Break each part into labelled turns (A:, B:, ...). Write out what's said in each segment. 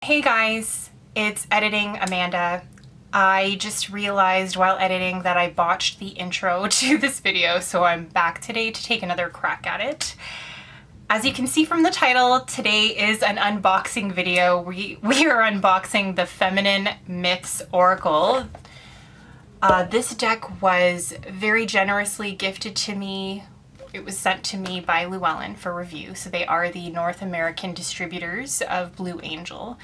A: Hey guys, it's Editing Amanda. I just realized while editing that I botched the intro to this video, so I'm back today to take another crack at it. As you can see from the title, today is an unboxing video. We are unboxing the Feminine Myths Oracle. This deck was very generously gifted to me. It was sent to me by Llewellyn for review. So they are the North American distributors of Blue Angel.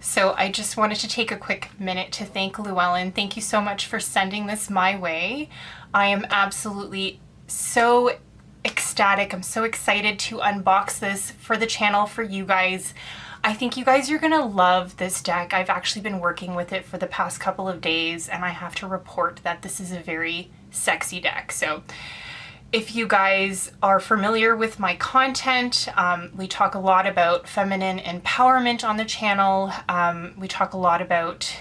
A: So I just wanted to take a quick minute to thank Llewellyn. Thank you so much for sending this my way. I am absolutely so ecstatic. I'm so excited to unbox this for the channel for you guys. I think you guys are gonna love this deck. I've actually been working with it for the past couple of days and I have to report that this is a very sexy deck. So if you guys are familiar with my content, we talk a lot about feminine empowerment on the channel. We talk a lot about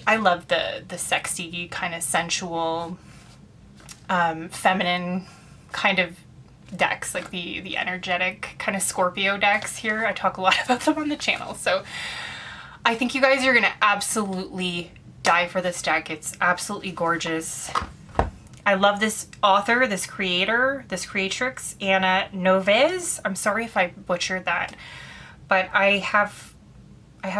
A: I love the sexy, kind of sensual, feminine kind of decks, like the energetic kind of Scorpio decks here. I talk a lot about them on the channel. So I think you guys are gonna absolutely die for this deck. It's absolutely gorgeous. I love this author, this creator, this creatrix, Anna Noves. I'm sorry if I butchered that, but I have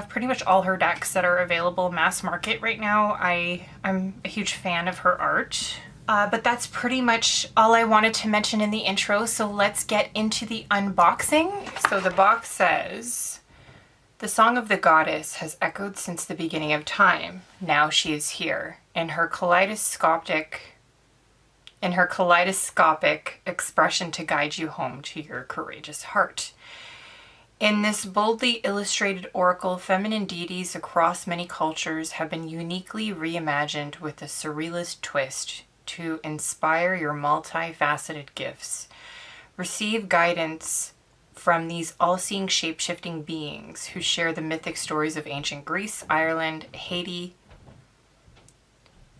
A: pretty much all her decks that are available mass market right now. I'm a huge fan of her art. But that's pretty much all I wanted to mention in the intro, so let's get into the unboxing. So the box says, "The song of the goddess has echoed since the beginning of time. Now she is here, in her kaleidoscopic expression to guide you home to your courageous heart. In this boldly illustrated oracle, feminine deities across many cultures have been uniquely reimagined with a surrealist twist to inspire your multifaceted gifts. Receive guidance from these all-seeing shape-shifting beings who share the mythic stories of ancient Greece, Ireland, Haiti,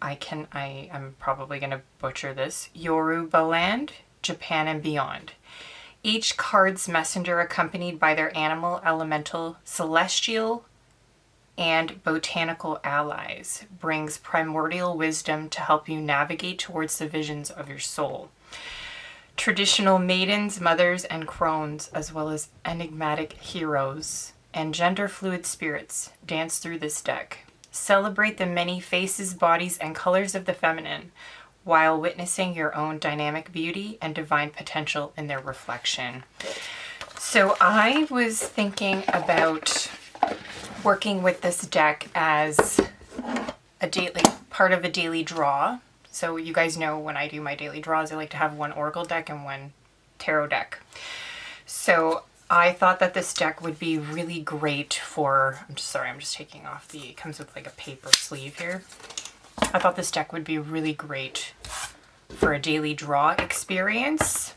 A: I'm probably going to butcher this, Yorubaland, Japan, and beyond. Each card's messenger, accompanied by their animal, elemental, celestial, and botanical allies, brings primordial wisdom to help you navigate towards the visions of your soul. Traditional maidens, mothers, and crones, as well as enigmatic heroes and gender-fluid spirits, dance through this deck. Celebrate the many faces, bodies, and colors of the feminine while witnessing your own dynamic beauty and divine potential in their reflection." So I was thinking about working with this deck as part of a daily draw. So you guys know when I do my daily draws, I like to have one Oracle deck and one Tarot deck. So I thought that this deck would be really great for, I'm just taking off it comes with like a paper sleeve here. I thought this deck would be really great for a daily draw experience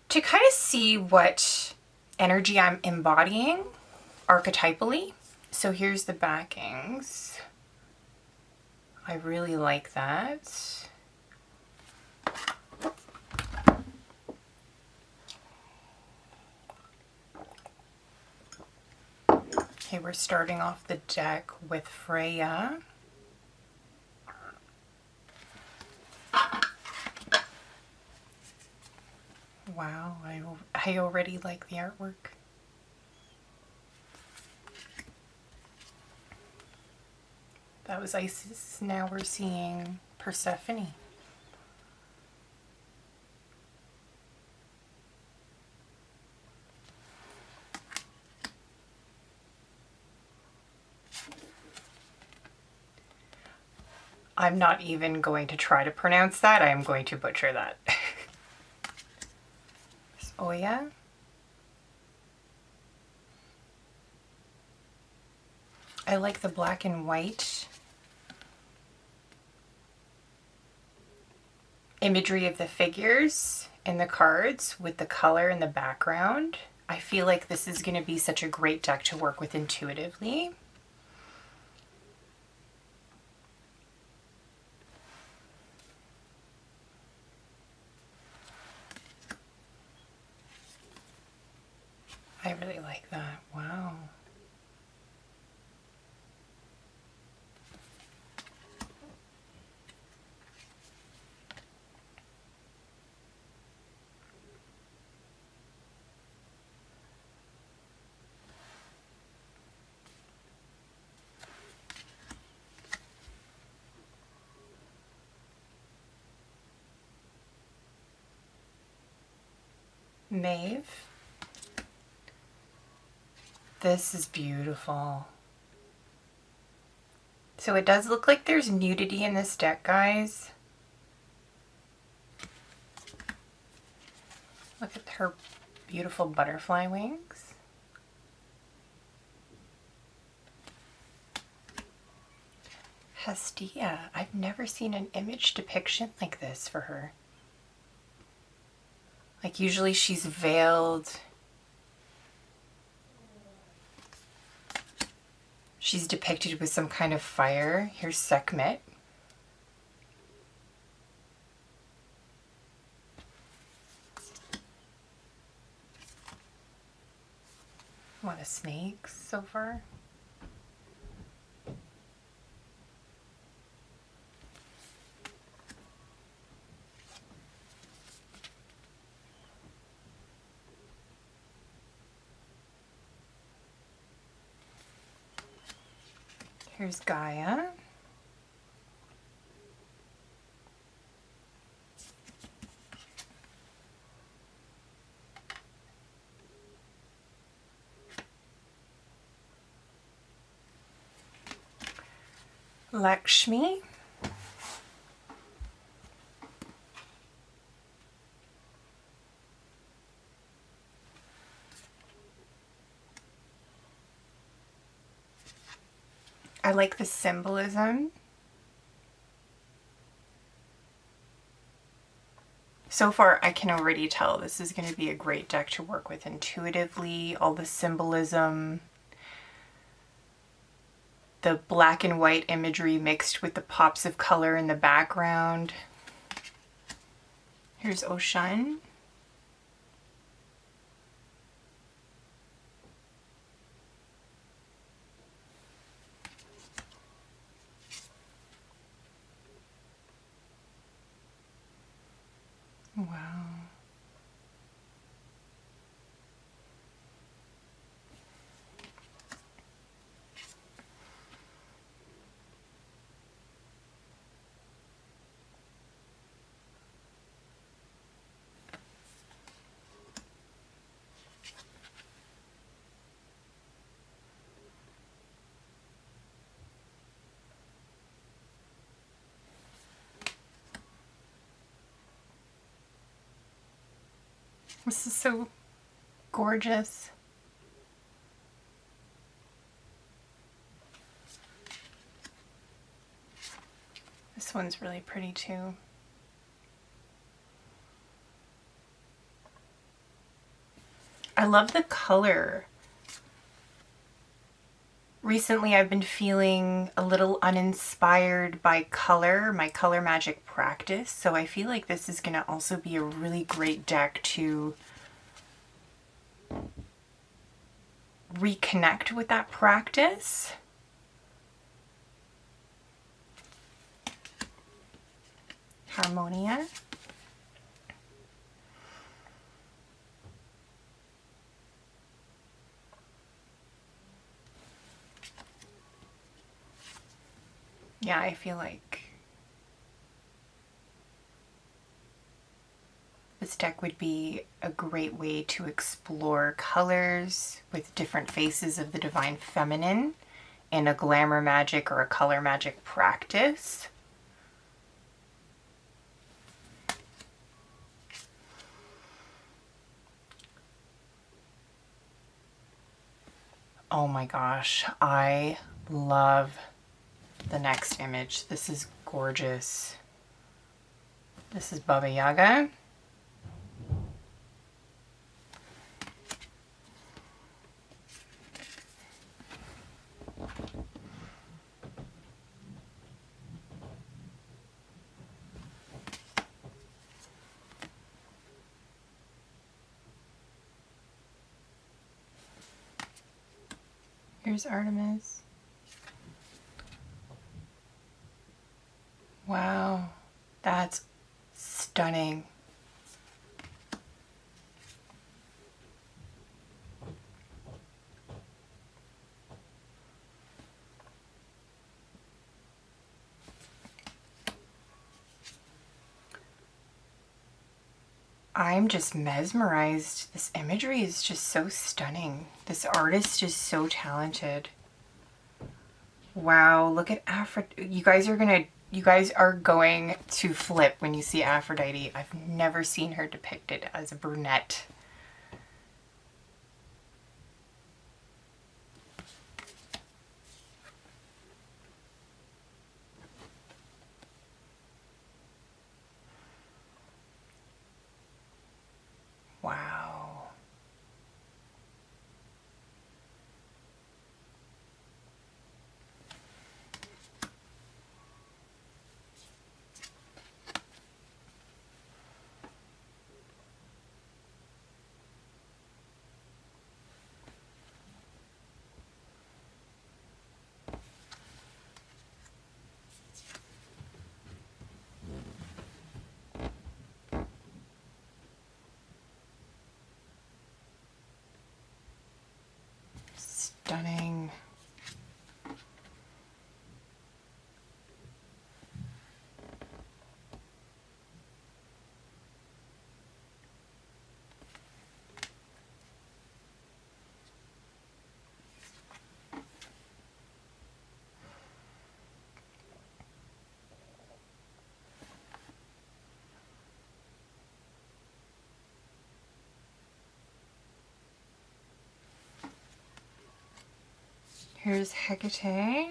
A: to kind of see what energy I'm embodying archetypally. So here's the backings. I really like that. Okay, we're starting off the deck with Freya. Wow, I already like the artwork. That was Isis. Now we're seeing Persephone. I'm not even going to try to pronounce that. I am going to butcher that. Oya. I like the black and white imagery of the figures in the cards with the color in the background. I feel like this is going to be such a great deck to work with intuitively. I really like that. Wow. Maeve. This is beautiful. So it does look like there's nudity in this deck, guys. Look at her beautiful butterfly wings. Hestia. I've never seen an image depiction like this for her. Like usually she's veiled. She's depicted with some kind of fire. Here's Sekhmet. A lot of snakes so far. Here's Gaia. Lakshmi. I like the symbolism. So far, I can already tell this is going to be a great deck to work with intuitively. All the symbolism, the black and white imagery mixed with the pops of color in the background. Here's Oshun. Wow. This is so gorgeous. This one's really pretty too. I love the color. Recently I've been feeling a little uninspired by color, my color magic practice, so I feel like this is going to also be a really great deck to reconnect with that practice. Harmonia. Yeah, I feel like this deck would be a great way to explore colors with different faces of the Divine Feminine in a glamour magic or a color magic practice. Oh my gosh, I love the next image. This is gorgeous. This is Baba Yaga. Here's Artemis. Wow, that's stunning. I'm just mesmerized. This imagery is just so stunning. This artist is so talented. Wow, look at Aphrodite. You guys are going to flip when you see Aphrodite. I've never seen her depicted as a brunette. Wow. Stunning. Here's Hecate.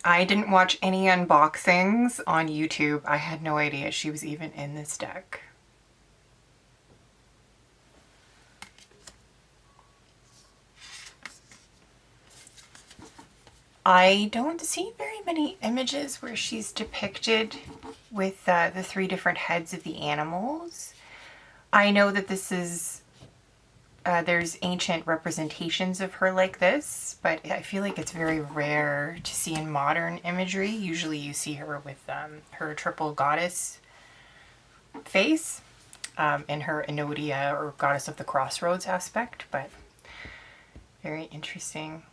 A: I didn't watch any unboxings on YouTube. I had no idea she was even in this deck. I don't see very many images where she's depicted with the three different heads of the animals. I know that this is, there's ancient representations of her like this, but I feel like it's very rare to see in modern imagery. Usually you see her with her triple goddess face in her Enodia or goddess of the crossroads aspect, but very interesting.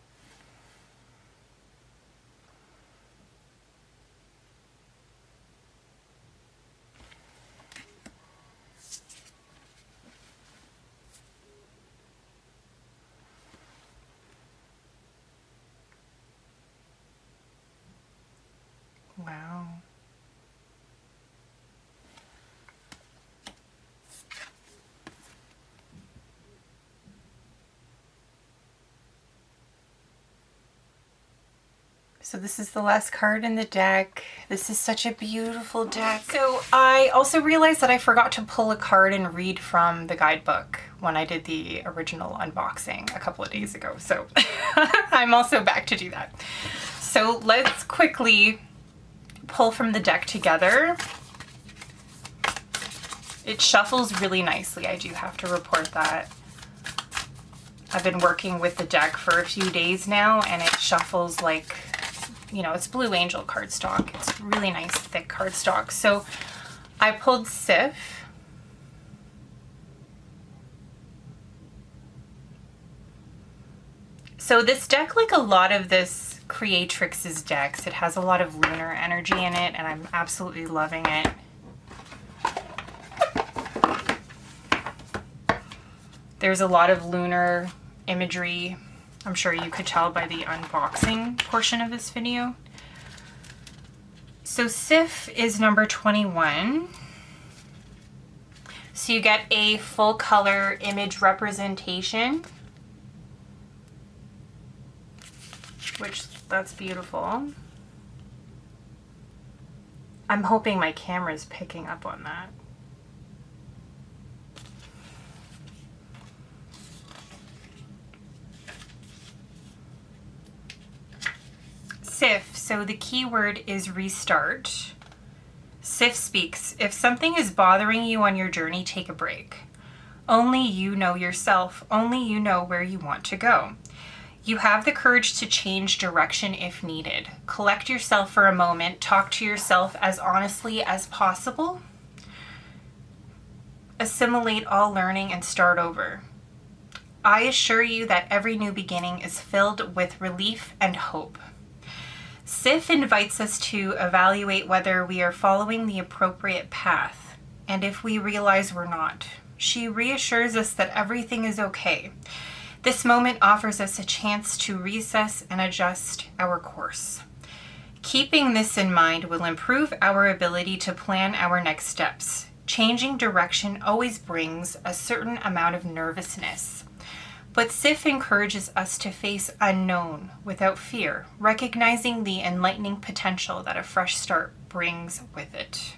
A: Wow. So this is the last card in the deck. This is such a beautiful deck. So I also realized that I forgot to pull a card and read from the guidebook when I did the original unboxing a couple of days ago. So I'm also back to do that. So let's quickly pull from the deck together. It shuffles really nicely. I do have to report that. I've been working with the deck for a few days now and it shuffles like, you know, it's Blue Angel cardstock. It's really nice, thick cardstock. So I pulled Sif. So this deck, like a lot of this Creatrix's decks, it has a lot of lunar energy in it and I'm absolutely loving it. There's a lot of lunar imagery. I'm sure you could tell by the unboxing portion of this video. So Sif is number 21. So you get a full color image representation, which that's beautiful. I'm hoping my camera's picking up on that. Sif, so the keyword is restart. Sif speaks, if something is bothering you on your journey, take a break. Only you know yourself, only you know where you want to go. You have the courage to change direction if needed. Collect yourself for a moment, talk to yourself as honestly as possible. Assimilate all learning and start over. I assure you that every new beginning is filled with relief and hope. Sif invites us to evaluate whether we are following the appropriate path, and if we realize we're not. She reassures us that everything is okay. This moment offers us a chance to reassess and adjust our course. Keeping this in mind will improve our ability to plan our next steps. Changing direction always brings a certain amount of nervousness. But Sif encourages us to face unknown without fear, recognizing the enlightening potential that a fresh start brings with it.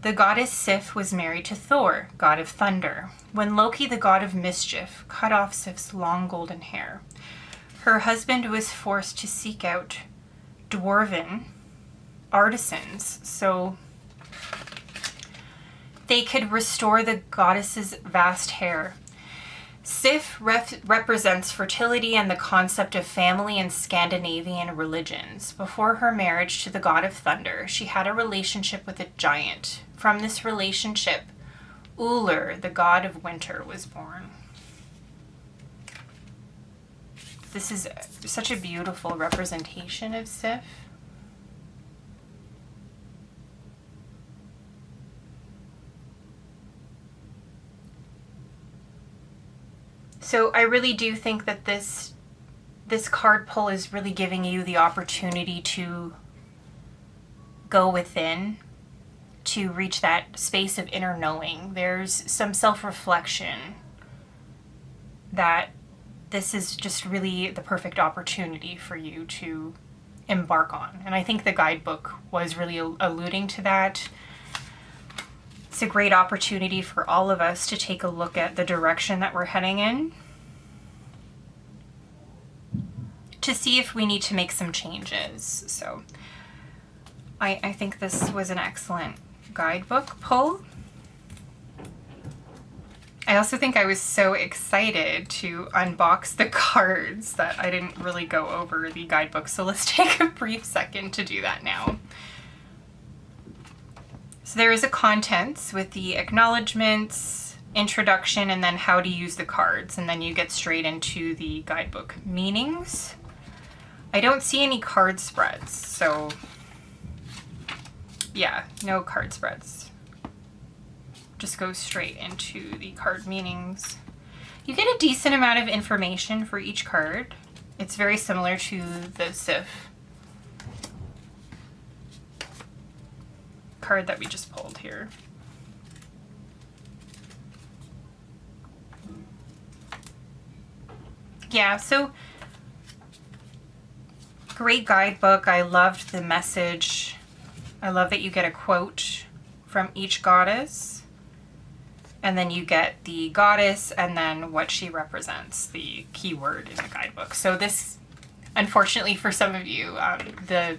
A: The goddess Sif was married to Thor, god of thunder, when Loki, the god of mischief, cut off Sif's long golden hair. Her husband was forced to seek out dwarven artisans so they could restore the goddess's vast hair. Sif represents fertility and the concept of family in Scandinavian religions. Before her marriage to the god of thunder, she had a relationship with a giant. From this relationship, Ullr, the god of winter, was born. This is such a beautiful representation of Sif. So I really do think that this card pull is really giving you the opportunity to go within, to reach that space of inner knowing. There's some self-reflection that this is just really the perfect opportunity for you to embark on. And I think the guidebook was really alluding to that. It's a great opportunity for all of us to take a look at the direction that we're heading in, to see if we need to make some changes. So I think this was an excellent guidebook pull. I also think I was so excited to unbox the cards that I didn't really go over the guidebook. So let's take a brief second to do that now. So there is a contents with the acknowledgements, introduction, and then how to use the cards. And then you get straight into the guidebook meanings. I don't see any card spreads, so yeah, no card spreads. Just go straight into the card meanings. You get a decent amount of information for each card. It's very similar to the Sif card that we just pulled here. Yeah, so great guidebook. I loved the message. I love that you get a quote from each goddess, and then you get the goddess and then what she represents, the keyword in the guidebook. So this, unfortunately for some of you, the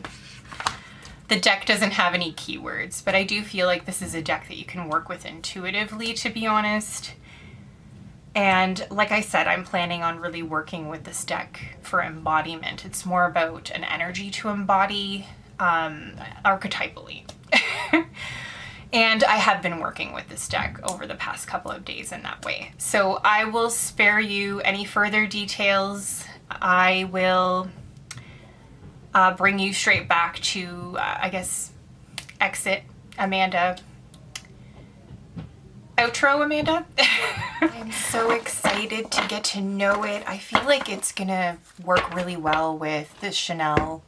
A: deck doesn't have any keywords, but I do feel like this is a deck that you can work with intuitively, to be honest. And like I said, I'm planning on really working with this deck for embodiment. It's more about an energy to embody archetypally. And I have been working with this deck over the past couple of days in that way. So I will spare you any further details. I will bring you straight back to, I guess, exit Amanda. Outro Amanda. I'm so excited to get to know it. I feel like it's gonna work really well with the Chanel,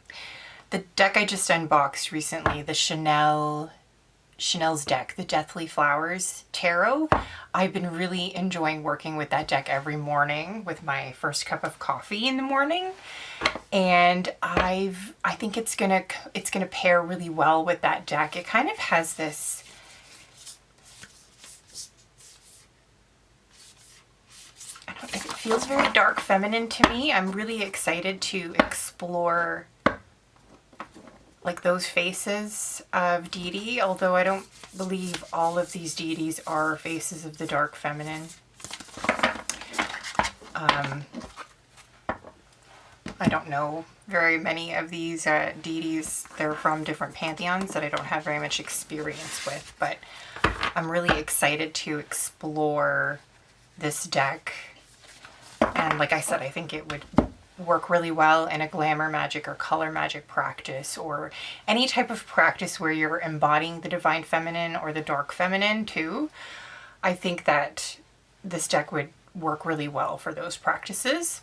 A: the deck I just unboxed recently, the Chanel's deck, the Deathly Flowers Tarot. I've been really enjoying working with that deck every morning with my first cup of coffee in the morning. And I think it's gonna pair really well with that deck. It kind of has this, it feels very dark feminine to me. I'm really excited to explore like those faces of deity, although I don't believe all of these deities are faces of the dark feminine. I don't know very many of these deities. They're from different pantheons that I don't have very much experience with, but I'm really excited to explore this deck. And like I said, I think it would work really well in a glamour magic or color magic practice, or any type of practice where you're embodying the divine feminine or the dark feminine too. I think that this deck would work really well for those practices.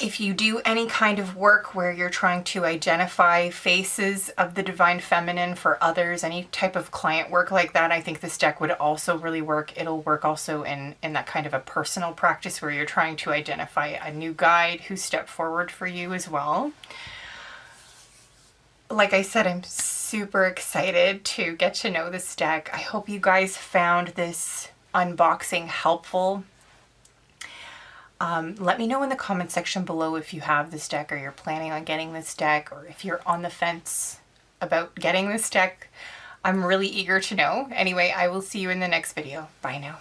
A: If you do any kind of work where you're trying to identify faces of the divine feminine for others, any type of client work like that, I think this deck would also really work. It'll work also in that kind of a personal practice where you're trying to identify a new guide who stepped forward for you as well. Like I said, I'm super excited to get to know this deck. I hope you guys found this unboxing helpful. Let me know in the comment section below if you have this deck, or you're planning on getting this deck, or if you're on the fence about getting this deck. I'm really eager to know. Anyway, I will see you in the next video. Bye now.